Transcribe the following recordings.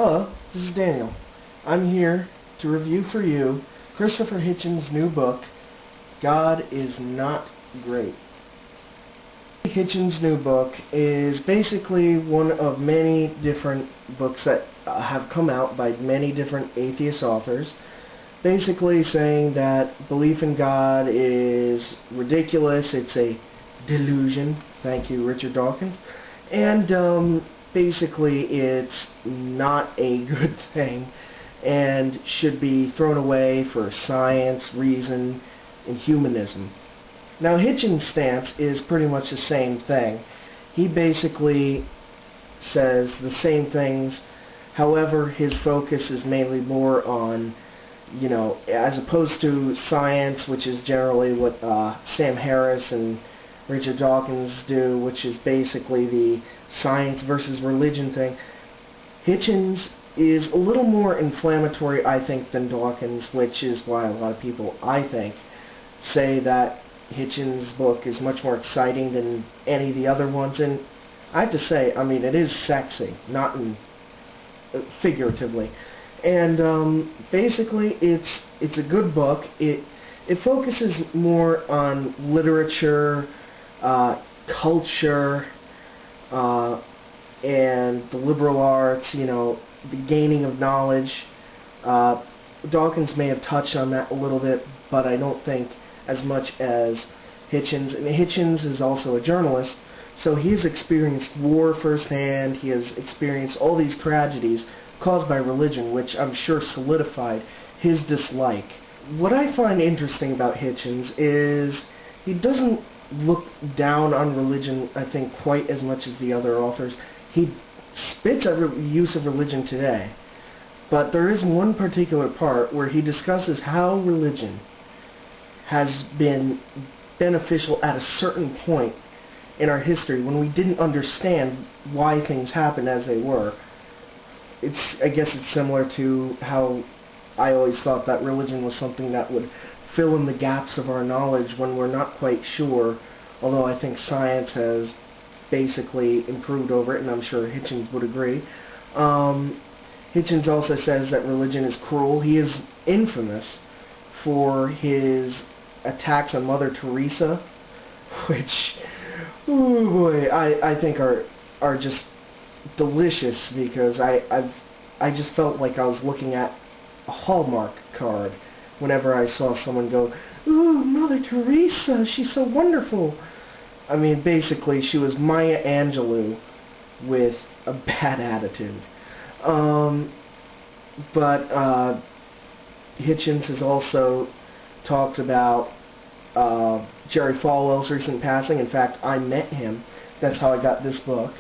Hello, this is Daniel. I'm here to review for you Christopher Hitchens' new book, God is Not Great. Hitchens' new book is basically one of many different books that have come out by many different atheist authors, basically saying that belief in God is ridiculous, it's a delusion. Thank you, Richard Dawkins. And basically it's not a good thing and should be thrown away for science, reason, and humanism. Now Hitchens' stance is pretty much the same thing. He basically says the same things, however his focus is mainly more on, as opposed to science, which is generally what Sam Harris and Richard Dawkins do, which is basically the science versus religion thing. Hitchens is a little more inflammatory, I think, than Dawkins, which is why a lot of people, I think, say that Hitchens' book is much more exciting than any of the other ones. And I have to say, it is sexy, not figuratively. And basically, it's a good book. It focuses more on literature, culture, and the liberal arts, the gaining of knowledge. Dawkins may have touched on that a little bit, but I don't think as much as Hitchens. And Hitchens is also a journalist, so he has experienced war firsthand. He has experienced all these tragedies caused by religion, which I'm sure solidified his dislike. What I find interesting about Hitchens is he doesn't look down on religion, I think, quite as much as the other authors. He spits at the use of religion today, but there is one particular part where he discusses how religion has been beneficial at a certain point in our history when we didn't understand why things happened as they were. I guess it's similar to how I always thought that religion was something that would fill in the gaps of our knowledge when we're not quite sure, although I think science has basically improved over it, and I'm sure Hitchens would agree. Hitchens also says that religion is cruel. He is infamous for his attacks on Mother Teresa, which, oh boy, I think are just delicious, because I just felt like I was looking at a Hallmark card whenever I saw someone go, "Ooh, Mother Teresa, she's so wonderful." Basically, she was Maya Angelou with a bad attitude. But Hitchens has also talked about Jerry Falwell's recent passing. In fact, I met him. That's how I got this book.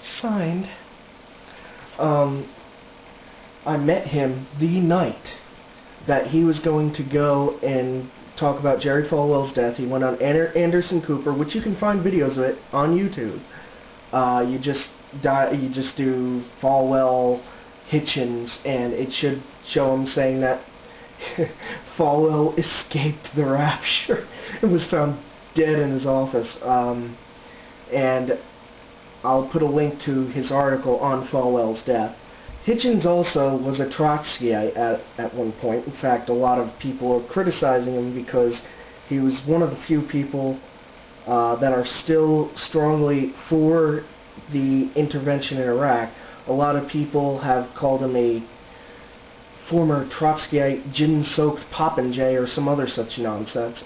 Signed. I met him the night that he was going to go and talk about Jerry Falwell's death. He went on Anderson Cooper, which you can find videos of it on YouTube. You just do Falwell Hitchens, and it should show him saying that Falwell escaped the rapture and was found dead in his office. And I'll put a link to his article on Falwell's death. Hitchens also was a Trotskyite at one point. In fact, a lot of people are criticizing him because he was one of the few people that are still strongly for the intervention in Iraq. A lot of people have called him a former Trotskyite, gin-soaked popinjay, or some other such nonsense.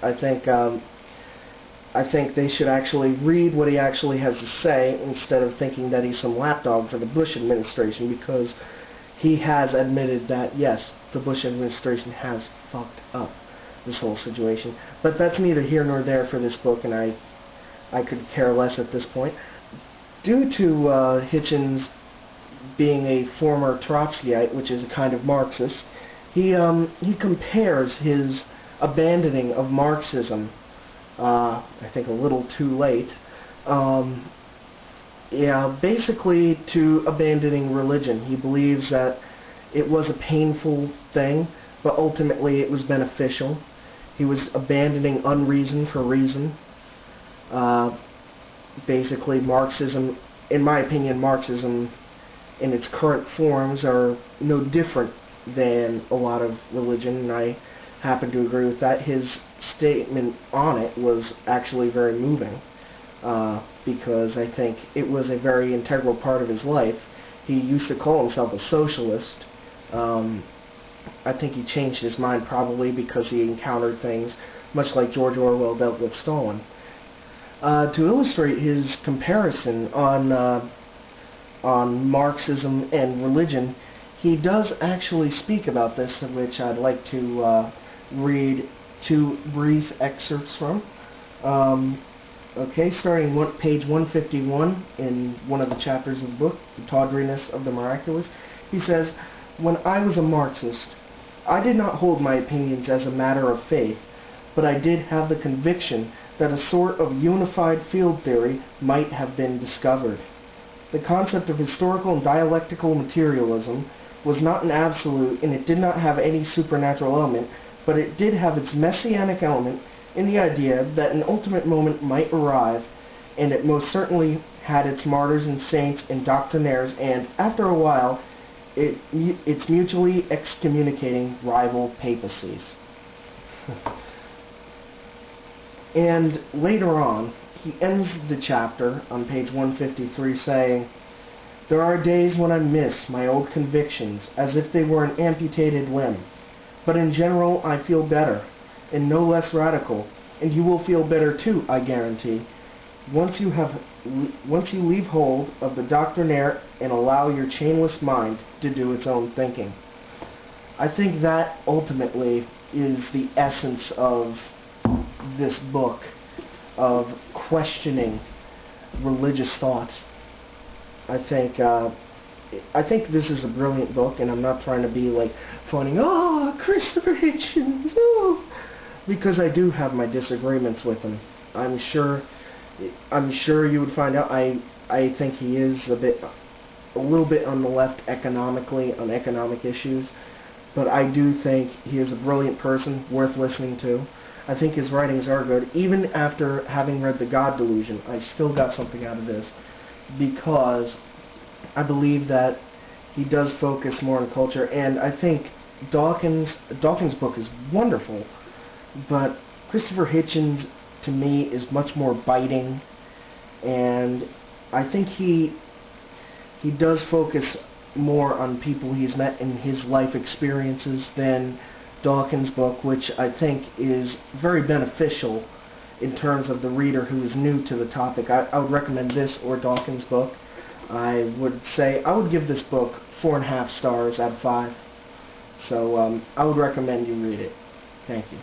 I think they should actually read what he actually has to say instead of thinking that he's some lapdog for the Bush administration, because he has admitted that, yes, the Bush administration has fucked up this whole situation. But that's neither here nor there for this book, and I could care less at this point. Due to Hitchens being a former Trotskyite, which is a kind of Marxist, he compares his abandoning of Marxism, I think a little too late, basically to abandoning religion. He believes that it was a painful thing, but ultimately it was beneficial. He was abandoning unreason for reason. Basically, Marxism in my opinion, Marxism in its current forms are no different than a lot of religion, and I happen to agree with that. His statement on it was actually very moving, because I think it was a very integral part of his life. He used to call himself a socialist. I think he changed his mind probably because he encountered things much like George Orwell dealt with Stalin. To illustrate his comparison on Marxism and religion, he does actually speak about this, which I'd like to read two brief excerpts from. Okay, starting page 151 in one of the chapters of the book, The Tawdriness of the Miraculous, he says, "When I was a Marxist, I did not hold my opinions as a matter of faith, but I did have the conviction that a sort of unified field theory might have been discovered. The concept of historical and dialectical materialism was not an absolute, and it did not have any supernatural element, but it did have its messianic element in the idea that an ultimate moment might arrive, and it most certainly had its martyrs and saints and doctrinaires, and, after a while, its mutually excommunicating rival papacies." And later on, he ends the chapter on page 153 saying, "There are days when I miss my old convictions as if they were an amputated limb. But in general I feel better, and no less radical, and you will feel better too, I guarantee, once you leave hold of the doctrinaire and allow your chainless mind to do its own thinking." I think that ultimately is the essence of this book, of questioning religious thought. I think this is a brilliant book, and I'm not trying to be like funny, "Oh, Christopher Hitchens," oh, because I do have my disagreements with him. I'm sure you would find out. I think he is a little bit on the left economically on economic issues, but I do think he is a brilliant person, worth listening to. I think his writings are good. Even after having read The God Delusion, I still got something out of this, because I believe that he does focus more on culture, and I think Dawkins' book is wonderful, but Christopher Hitchens, to me, is much more biting, and I think he does focus more on people he's met in his life experiences than Dawkins' book, which I think is very beneficial in terms of the reader who is new to the topic. I would recommend this or Dawkins' book. I would give this book 4.5 stars out of 5. So I would recommend you read it. Thank you.